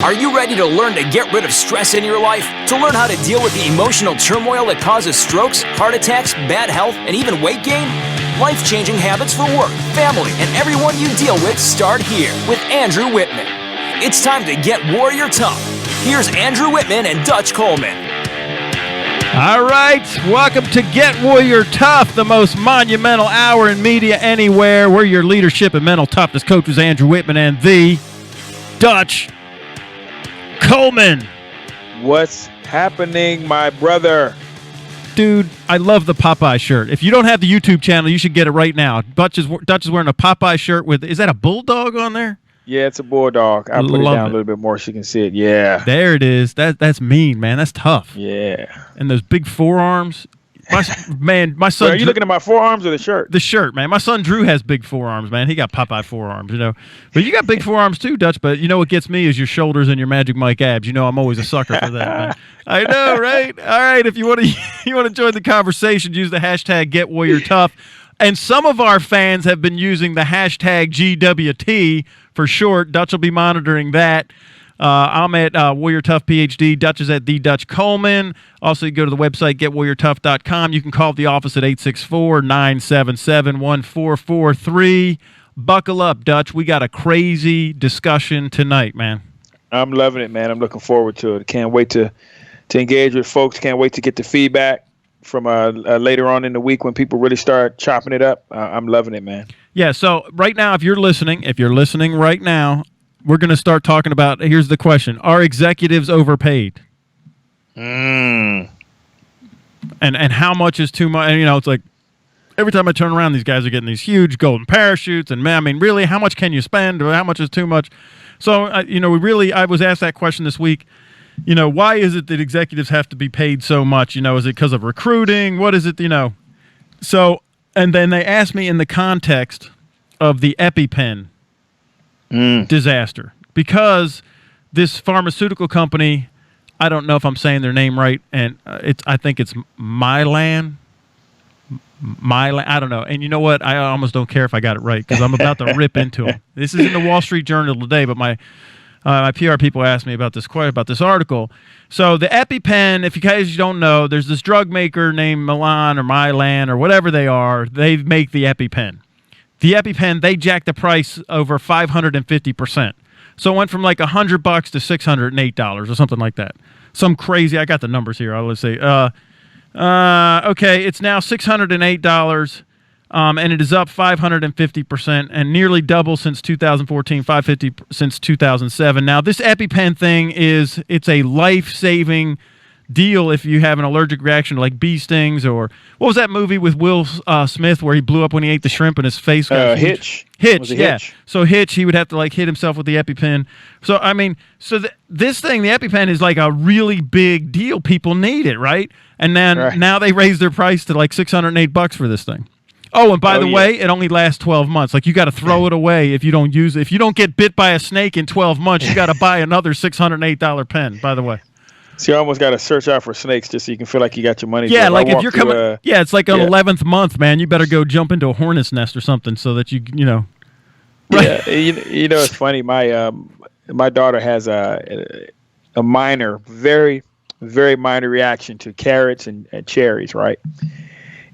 Are you ready to learn to get rid of stress in your life? To learn how to deal with the emotional turmoil that causes strokes, heart attacks, bad health, and even weight gain? Life-changing habits for work, family, and everyone you deal with start here with Andrew Wittman. It's time to get warrior tough. Here's Andrew Wittman and Dutch Coleman. All right, welcome to Get Warrior Tough, the most monumental hour in media anywhere. We're your leadership and mental toughness coaches, Andrew Wittman and the Dutch Coleman. What's happening, my brother? Dude, I love the Popeye shirt. If you don't have the YouTube channel, you should get it right now. Dutch is wearing a Popeye shirt with, is that a bulldog on there? Yeah, it's a bulldog. I'll put it down a little bit more so you can see it. Yeah. There it is. That's mean, man. That's tough. Yeah. And those big forearms. My son. So are you looking at my forearms or the shirt? The shirt, man. My son Drew has big forearms, man. He got Popeye forearms, you know. But you got big forearms too, Dutch. But you know what gets me is your shoulders and your Magic Mike abs. You know I'm always a sucker for that, man. I know, right? All right. If you want to join the conversation, use the hashtag GetWarriorTough. And some of our fans have been using the hashtag GWT for short. Dutch will be monitoring that. I'm at Warrior Tough PhD. Dutch is at the Dutch Coleman. Also, you go to the website, getwarriortough.com. You can call the office at 864-977-1443. Buckle up, Dutch. We got a crazy discussion tonight, man. I'm loving it, man. I'm looking forward to it. Can't wait to engage with folks. Can't wait to get the feedback from later on in the week when people really start chopping it up. I'm loving it, man. Yeah, so right now, if you're listening right now, we're going to start talking about, here's the question, are executives overpaid? And how much is too much? And, you know, it's like every time I turn around, these guys are getting these huge golden parachutes. And, man, I mean, really, how much can you spend? Or how much is too much? So, I was asked that question this week. You know, why is it that executives have to be paid so much? You know, is it because of recruiting? What is it, you know? So, and then they asked me in the context of the EpiPen disaster, because this pharmaceutical company, I don't know if I'm saying their name right, and I think it's Mylan, I don't know. And you know what? I almost don't care if I got it right because I'm about to rip into them. This is in the Wall Street Journal today, but my PR people asked me about this article. So the EpiPen, if you guys don't know, there's this drug maker named Milan or Mylan or whatever they are. They make the EpiPen. The EpiPen, they jacked the price over 550%. So it went from like $100 to $608 or something like that. Some crazy. I got the numbers here. Let's see. Okay, it's now $608, and it is up 550% and nearly double since 2014, 550 since 2007. Now this EpiPen thing it's a life-saving deal if you have an allergic reaction to like bee stings, or what was that movie with Will Smith where he blew up when he ate the shrimp and his face got Hitch. Yeah. So Hitch, he would have to like hit himself with the EpiPen. So I mean, this thing, the EpiPen, is like a really big deal. People need it, right? And then now they raised their price to like $608 for this thing. Oh, and by the way, it only lasts 12 months. Like, you got to throw it away if you don't use it. If you don't get bit by a snake in 12 months, you got to buy another $608 pen, by the way. So you almost got to search out for snakes just so you can feel like you got your money. Yeah, like if you're coming, it's like an 11th month, man. You better go jump into a hornet's nest or something so that you know. Right? Yeah, you know, it's funny. My daughter has a minor, very, very minor reaction to carrots and cherries, right?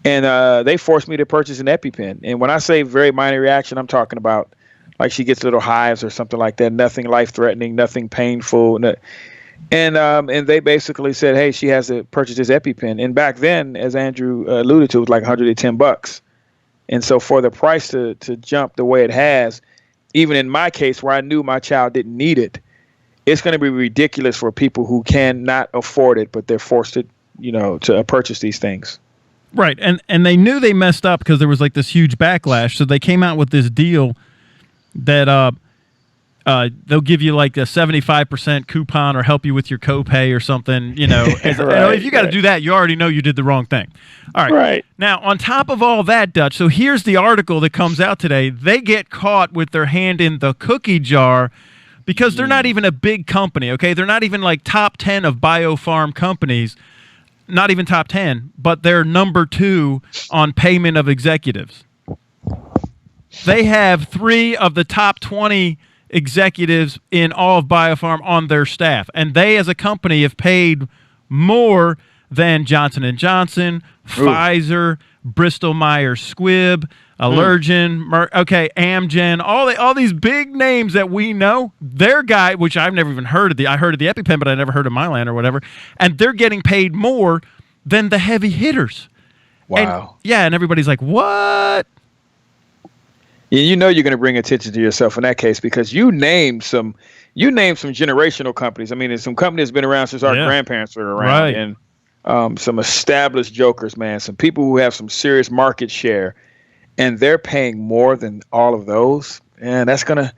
And they forced me to purchase an EpiPen. And when I say very minor reaction, I'm talking about like she gets little hives or something like that. Nothing life-threatening, nothing painful. And they basically said, hey, she has to purchase this EpiPen. And back then, as Andrew alluded to, it was like $110. And so for the price to jump the way it has, even in my case where I knew my child didn't need it, it's going to be ridiculous for people who cannot afford it, but they're forced to, to purchase these things. Right. And they knew they messed up because there was like this huge backlash. So they came out with this deal that they'll give you like a 75% coupon or help you with your copay or something, if you got to do that, you already know you did the wrong thing. All right. Right. Now, on top of all that, Dutch, so here's the article that comes out today. They get caught with their hand in the cookie jar because they're not even a big company, okay? They're not even like top 10 of biopharm companies, not even top 10, but they're number 2 on payment of executives. They have 3 of the top 20 executives in all of biopharm on their staff, and they as a company have paid more than Johnson & Johnson, Pfizer, Bristol Myers Squibb, Allergen, Amgen, all these big names that we know. Their guy, which I've never even heard of I heard of the EpiPen, but I never heard of Mylan or whatever, and they're getting paid more than the heavy hitters. Wow. And everybody's like, what? You know you're going to bring attention to yourself in that case, because you named some generational companies. I mean, there's some companies that's been around since our grandparents were around, and some established jokers, man. Some people who have some serious market share, and they're paying more than all of those. And that's gonna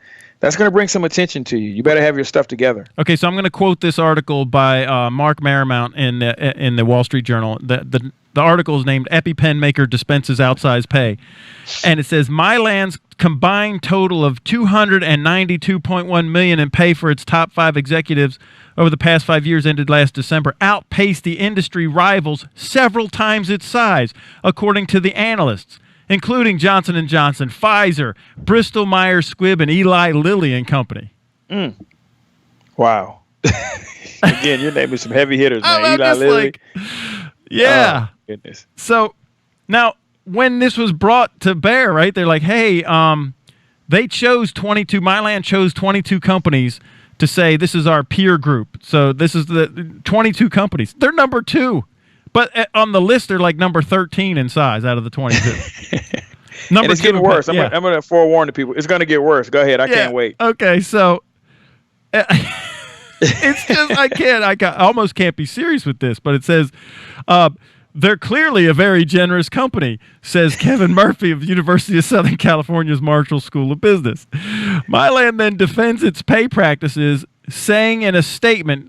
bring some attention to you. You better have your stuff together. Okay, so I'm going to quote this article by Mark Marymount in the Wall Street Journal. The article is named "EpiPen Maker Dispenses Outsized Pay," and it says Mylan's combined total of $292.1 million in pay for its top 5 executives over the past 5 years ended last December outpaced the industry rivals several times its size, according to the analysts, including Johnson & Johnson, Pfizer, Bristol Myers Squibb, and Eli Lilly and Company. Wow. Again, you're naming some heavy hitters, man. Eli Lilly. Yeah. Oh, goodness. So now, when this was brought to bear, right, they're like, hey, they chose 22, Mylan chose 22 companies to say this is our peer group. So this is the 22 companies. They're number 2. But on the list, they're like number 13 in size out of the 22. And it's getting worse. I'm going to forewarn the people. It's going to get worse. Go ahead. I can't wait. Okay, so it's just I almost can't be serious with this, but it says they're clearly a very generous company, says Kevin Murphy of the University of Southern California's Marshall School of Business. Mylan then defends its pay practices, saying in a statement,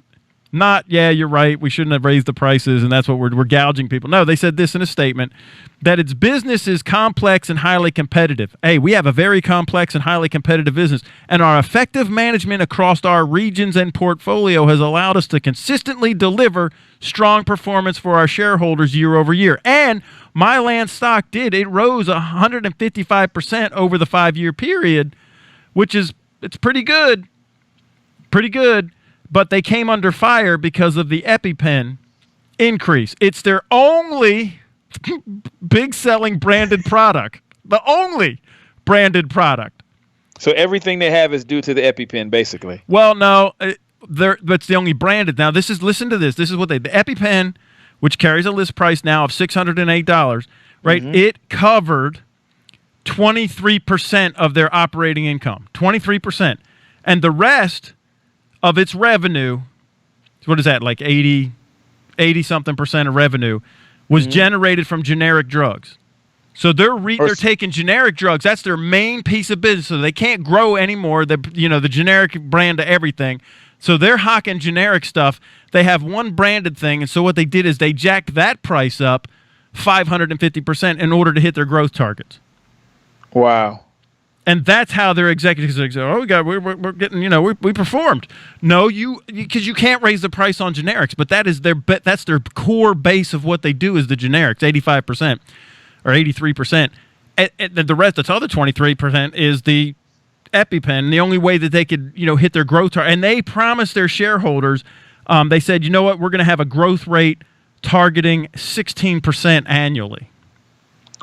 you're right, we shouldn't have raised the prices, and that's what we're gouging people. No, they said this in a statement, that its business is complex and highly competitive. Hey, we have a very complex and highly competitive business, and our effective management across our regions and portfolio has allowed us to consistently deliver strong performance for our shareholders year over year. And Mylan stock it rose 155% over the 5-year period, which it's pretty good. Pretty good. But they came under fire because of the EpiPen increase. It's their only big selling branded product. The only branded product. So everything they have is due to the EpiPen, basically. Well, no, that's the only branded. Now, listen to this. This is what the EpiPen, which carries a list price now of $608, right? It covered 23% of their operating income. 23%. And the rest of its revenue, what is that, like 80-something% of revenue, was generated from generic drugs. So they're taking generic drugs. That's their main piece of business. So they can't grow anymore. The generic brand to everything. So they're hawking generic stuff. They have one branded thing, and so what they did is they jacked that price up 550% in order to hit their growth targets. Wow. And that's how their executives say, we're getting, we performed. No, because you can't raise the price on generics, but that's their core base of what they do is the generics, 85% or 83%. And the rest, that's other 23% is the EpiPen. The only way that they could, hit their growth target, and they promised their shareholders, they said, you know what, we're going to have a growth rate targeting 16% annually.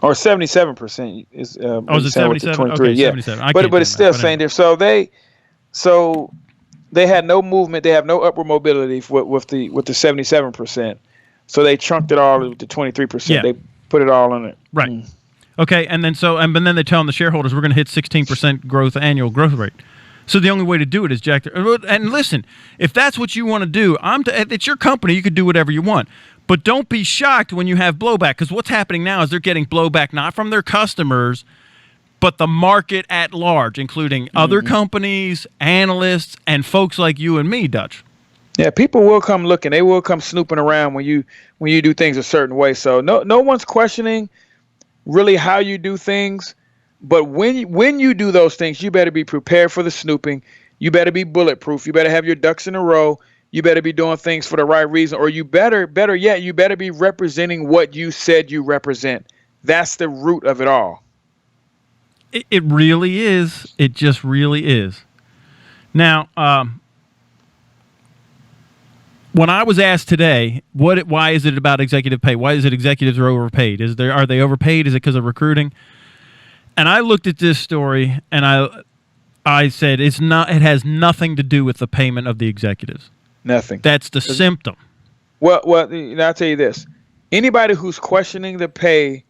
Or 77% is. Is it 77? Okay, yeah. 77. But it's still saying there. So they had no movement. They have no upward mobility with the 77%. So they chunked it all to 23%. Yeah. They put it all in it. Right. Okay, and then they tell them the shareholders we're going to hit 16% annual growth rate. So the only way to do it is jack. And listen, if that's what you want to do, it's your company. You could do whatever you want. But don't be shocked when you have blowback, because what's happening now is they're getting blowback not from their customers, but the market at large, including other companies, analysts, and folks like you and me, Dutch. Yeah, people will come looking. They will come snooping around when you do things a certain way. So no one's questioning really how you do things. But when you do those things, you better be prepared for the snooping. You better be bulletproof. You better have your ducks in a row. You better be doing things for the right reason, or you better yet, you better be representing what you said you represent. That's the root of it all. It really is. It just really is. Now, when I was asked today, why is it about executive pay? Why is it executives are overpaid? Are they overpaid? Is it because of recruiting? And I looked at this story and I said it's not. It has nothing to do with the payment of the executives. Nothing. That's the symptom. Well, I'll tell you this: anybody who's questioning the pay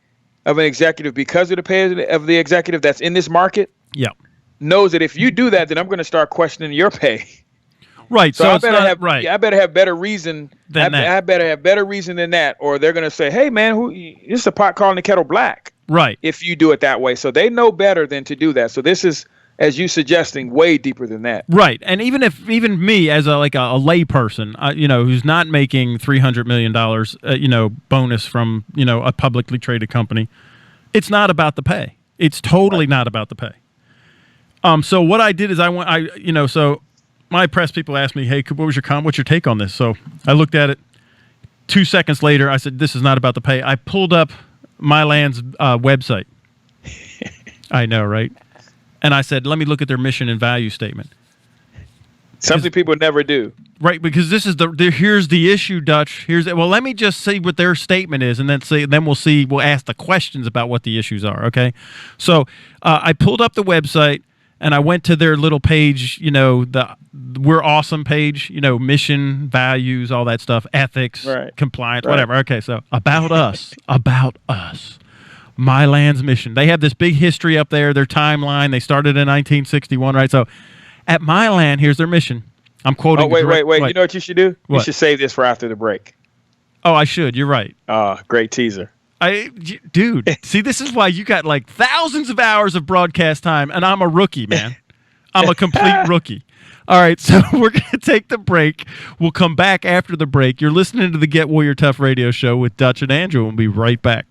of an executive because of the pay of the executive that's in this market, knows that if you do that, then I'm going to start questioning your pay. Right. So I better I better have better reason than that. I better have better reason than that, or they're going to say, "Hey, man, this is a pot calling the kettle black." Right. If you do it that way, so they know better than to do that. So this is, as you suggesting, way deeper than that. Right. And even me as a lay person, who's not making $300 million, bonus from, a publicly traded company, it's not about the pay. It's totally not about the pay. So what I did is so my press people asked me, hey, what's your take on this? So I looked at it. 2 seconds later, I said, this is not about the pay. I pulled up Myland's website. I know, right? And I said, let me look at their mission and value statement. Something people never do. Right, because this is here's the issue, Dutch. Let me just see what their statement is, and then we'll ask the questions about what the issues are. Okay, so I pulled up the website and I went to their little page, the We're Awesome page, mission, values, all that stuff, ethics, compliance, whatever. Okay, so about us. Myland's mission. They have this big history up there, their timeline. They started in 1961, right? So at Myland, here's their mission. I'm quoting. Oh, wait. You know what you should do? What? You should save this for after the break. Oh, I should. You're right. Great teaser. Dude, see, this is why you got like thousands of hours of broadcast time, and I'm a rookie, man. I'm a complete rookie. All right, so we're going to take the break. We'll come back after the break. You're listening to the Get Warrior Tough radio show with Dutch and Andrew. We'll be right back.